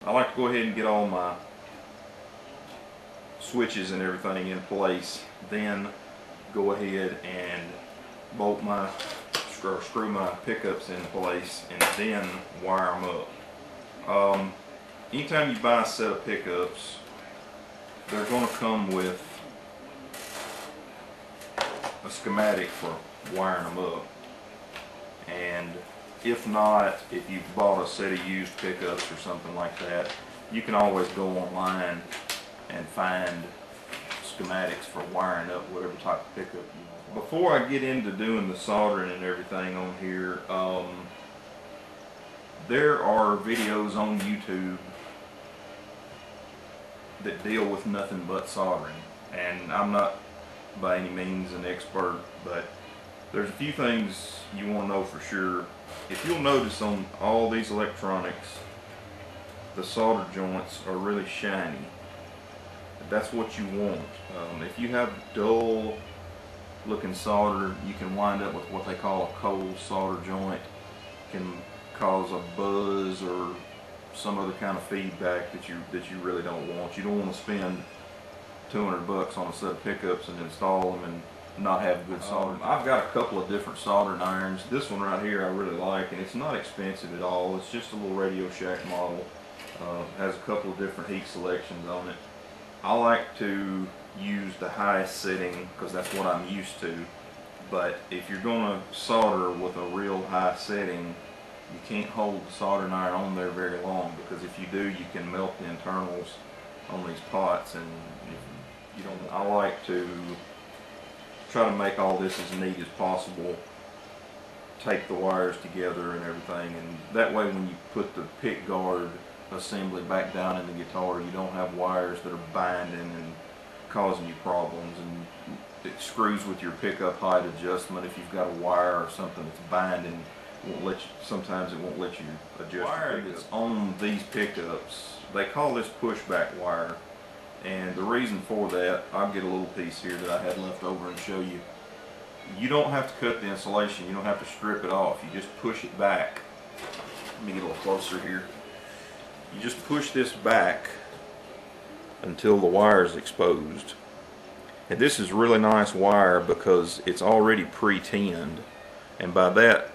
I like to go ahead and get all my switches and everything in place, then go ahead and bolt my or screw my pickups in place, and then wire them up. Anytime you buy a set of pickups, they're going to come with a schematic for wiring them up, and if not, if you've bought a set of used pickups or something like that, you can always go online and find schematics for wiring up whatever type of pickup you want. Before I get into doing the soldering and everything on here, there are videos on YouTube that deal with nothing but soldering, and I'm not by any means an expert, but there's a few things you want to know for sure. If you'll notice on all these electronics, the solder joints are really shiny. That's what you want. If you have dull looking solder, you can wind up with what they call a cold solder joint. It can cause a buzz or some other kind of feedback that you really don't want. You don't want to spend $200 on a set of pickups and install them and not have good solder. I've got a couple of different soldering irons. This one right here I really like, and it's not expensive at all. It's just a little Radio Shack model. Has a couple of different heat selections on it. I like to use the highest setting because that's what I'm used to, but if you're going to solder with a real high setting, you can't hold the soldering iron on there very long, because if you do, you can melt the internals on these pots, and you don't. I like to try to make all this as neat as possible, tape the wires together and everything, and that way when you put the pick guard assembly back down in the guitar, you don't have wires that are binding and causing you problems, and it screws with your pickup height adjustment. If you've got a wire or something that's binding, it won't let you, sometimes it won't let you adjust the wire that's on these pickups. They call this pushback wire, and the reason for that, I'll get a little piece here that I had left over and show you. You don't have to cut the insulation, you don't have to strip it off, you just push it back. Let me get a little closer here. You just push this back until the wire is exposed. And this is really nice wire because it's already pre-tinned, and by that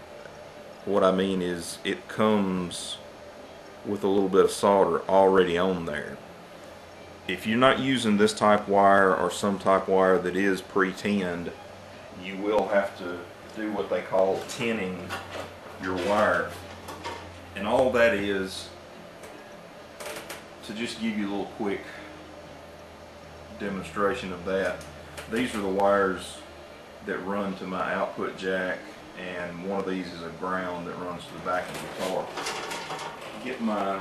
what I mean is it comes with a little bit of solder already on there. If you're not using this type wire or some type wire that is pre-tinned, you will have to do what they call tinning your wire, and all that is, to just give you a little quick demonstration of that, these are the wires that run to my output jack, and one of these is a ground that runs to the back of the guitar. Get my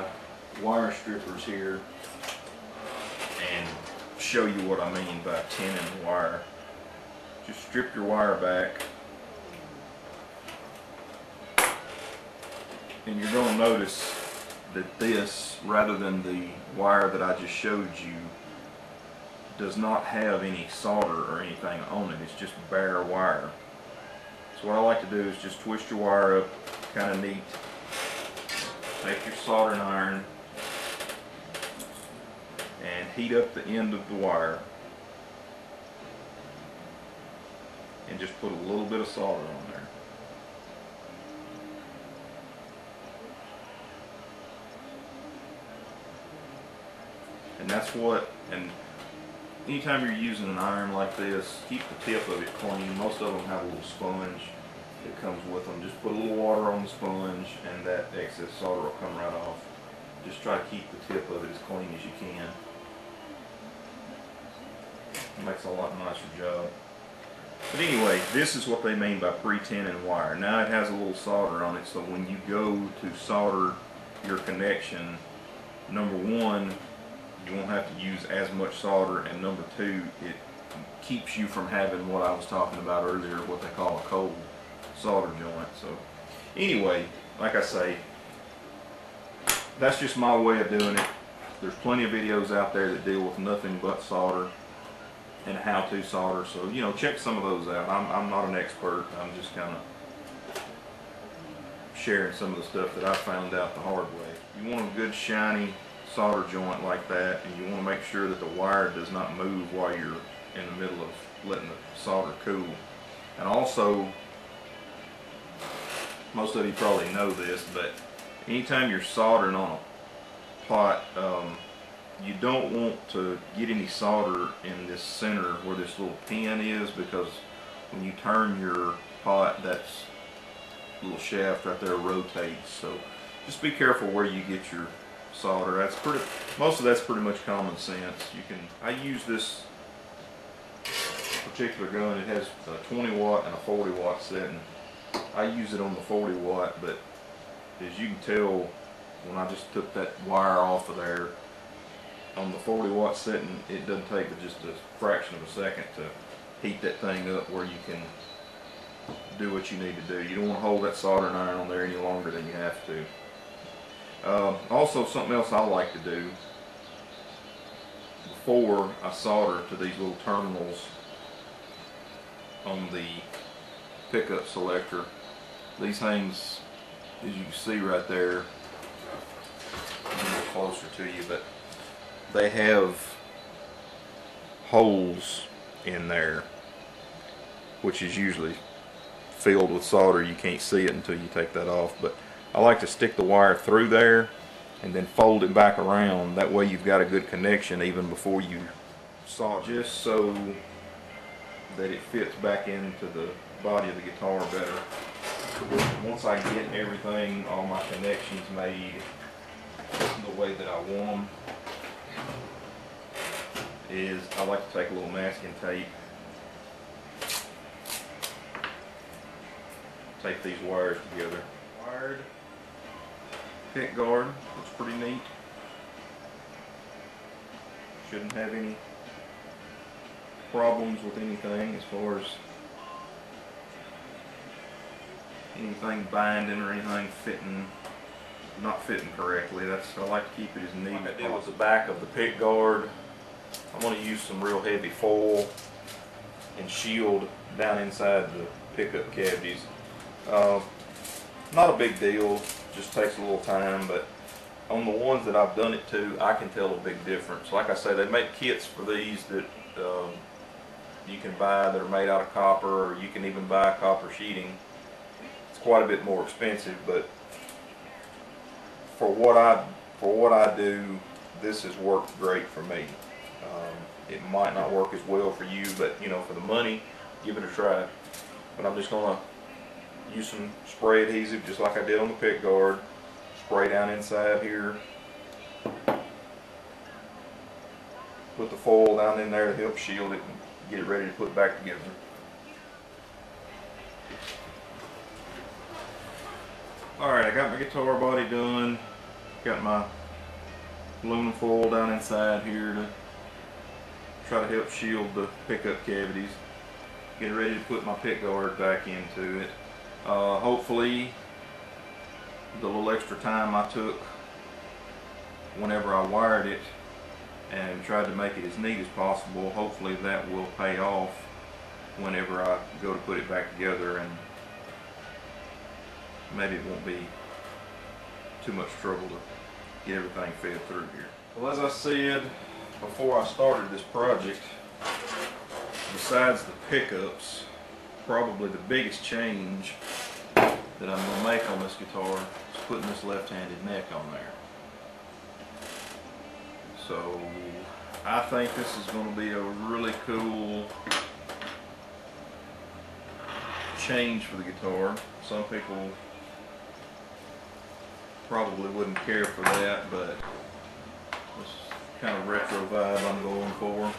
wire strippers here and show you what I mean by tinning the wire. Just strip your wire back, and you're going to notice that this, rather than the wire that I just showed you, does not have any solder or anything on it. It's just bare wire. So what I like to do is just twist your wire up kind of neat. Take your soldering iron and heat up the end of the wire, and just put a little bit of solder on there. And that's what, and anytime you're using an iron like this, keep the tip of it clean. Most of them have a little sponge that comes with them. Just put a little water on the sponge and that excess solder will come right off. Just try to keep the tip of it as clean as you can. It makes a lot nicer job. But anyway, this is what they mean by pre-tinning wire. Now it has a little solder on it, so when you go to solder your connection, number one, you won't have to use as much solder, and number two, it keeps you from having what I was talking about earlier, what they call a cold solder joint. So anyway, like I say, that's just my way of doing it. There's plenty of videos out there that deal with nothing but solder and how to solder, so you know, check some of those out. I'm not an expert, I'm just kind of sharing some of the stuff that I found out the hard way. You want a good shiny solder joint like that, and you want to make sure that the wire does not move while you're in the middle of letting the solder cool. And also, most of you probably know this, but anytime you're soldering on a pot, you don't want to get any solder in this center where this little pin is, because when you turn your pot, that's little shaft right there rotates. So just be careful where you get your solder. Most of that's pretty much common sense. I use this particular gun. It has a 20 watt and a 40 watt setting. I use it on the 40 watt, but as you can tell, when I just took that wire off of there, on the 40 watt setting, it doesn't take but just a fraction of a second to heat that thing up where you can do what you need to do. You don't want to hold that soldering iron on there any longer than you have to. Also, something else I like to do before I solder to these little terminals on the pickup selector, these things, as you can see right there, a little closer to you, but they have holes in there, which is usually filled with solder. You can't see it until you take that off, but I like to stick the wire through there and then fold it back around. That way you've got a good connection even before you solder, just so that it fits back into the body of the guitar better. Once I get everything, all my connections made the way that I want them, I like to take a little masking tape, tape these wires together. Wired pick guard looks pretty neat. Shouldn't have any problems with anything as far as anything binding or anything not fitting correctly. I like to keep it as neat as possible. Like I did with the back of the pick guard, I'm going to use some real heavy foil and shield down inside the pickup cavities. Not a big deal, just takes a little time, but on the ones that I've done it to, I can tell a big difference. Like I say, they make kits for these that you can buy that are made out of copper, or you can even buy copper sheeting. It's quite a bit more expensive, but for what I do, this has worked great for me. It might not work as well for you, but you know, for the money, give it a try. But I'm just gonna use some spray adhesive just like I did on the pick guard. Spray down inside here. Put the foil down in there to help shield it and get it ready to put back together. Alright, I got my guitar body done. Got my aluminum foil down inside here to try to help shield the pickup cavities. Getting ready to put my pick guard back into it. Hopefully the little extra time I took whenever I wired it and tried to make it as neat as possible, hopefully that will pay off whenever I go to put it back together, and maybe it won't be too much trouble to get everything fed through here. Well, as I said before I started this project, besides the pickups, probably the biggest change that I'm going to make on this guitar is putting this left-handed neck on there. So I think this is going to be a really cool change for the guitar. Some people probably wouldn't care for that, but this kind of retro vibe I'm going for.